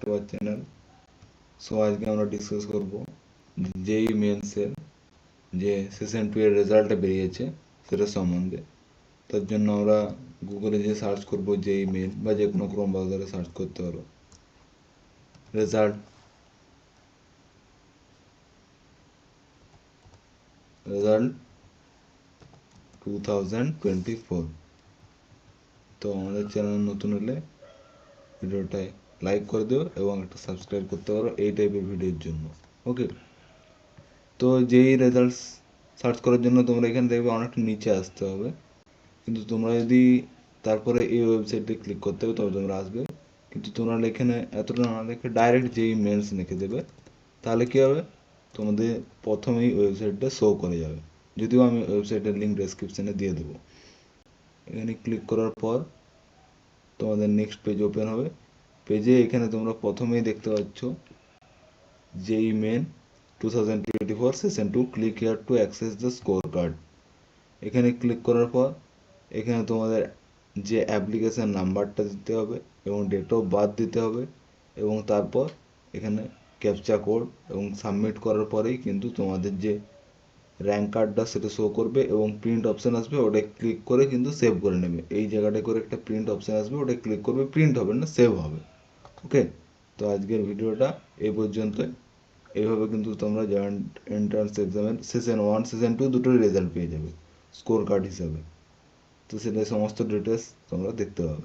To our channel. So আজকে আমরা discuss করব জেই মেন্সের যে সেশন 2 এর রেজাল্টটা বেরিয়েছে সেটা সম্বন্ধে। তার জন্য আমরা গুগলে যে সার্চ করব জেই মেন বা যে কোনো ক্রোম ব্রাউজারে সার্চ করতে পারো রেজাল্ট রেজাল্ট 2024। তো আমাদের চ্যানেল নতুন হলে ভিডিওটায় লাইক করে দিও এবং একটা সাবস্ক্রাইব করতে পারো এই টাইপের ভিডিওর জন্য। ওকে, তো যেই রেজাল্টস সার্চ করার জন্য তোমরা এখানে দেখবে অনেকটা নিচে আসতে হবে, কিন্তু তোমরা যদি তারপরে এই ওয়েবসাইটে ক্লিক করতে হবে তবে তোমরা আসবে। কিন্তু তোমরা এখানে এতটা না লিখে ডাইরেক্ট যেই মেন্স লিখে দেবে, তাহলে কী হবে, তোমাদের প্রথমেই ওয়েবসাইটটা শো করে যাবে। যদিও আমি ওয়েবসাইটের লিঙ্ক ডেসক্রিপশানে দিয়ে দেবো। এখানে ক্লিক করার পর তোমাদের নেক্সট পেজ ওপেন হবে। পেজে এখানে তোমরা প্রথমেই দেখতে পাচ্ছ JEE Main 2024 session 2 click here to access the score card. এখানে ক্লিক করার পর এখানে তোমাদের যে অ্যাপ্লিকেশান নাম্বারটা দিতে হবে এবং ডেট অফ বার্থ দিতে হবে এবং তারপর এখানে ক্যাপচা কোড, এবং সাবমিট করার পরেই কিন্তু তোমাদের যে র্যাঙ্ক কার্ডটা সেটা শো করবে এবং প্রিন্ট অপশান আসবে, ওটা ক্লিক করে কিন্তু সেভ করে নেবে। এই জায়গাটায় করে একটা প্রিন্ট অপশান আসবে, ওটা ক্লিক করবে, প্রিন্ট হবে না, সেভ হবে। ওকে, তো আজকের ভিডিওটা এই পর্যন্তই। এইভাবে কিন্তু তোমরা জয়েন্ট এন্ট্রান্স এক্সামের সেশন 1 সেশন 2 দুটোই রেজাল্ট পেয়ে যাবে স্কোর কার্ড হিসাবে। তো সেটা সমস্ত ডিটেলস তোমরা দেখতে পাবে।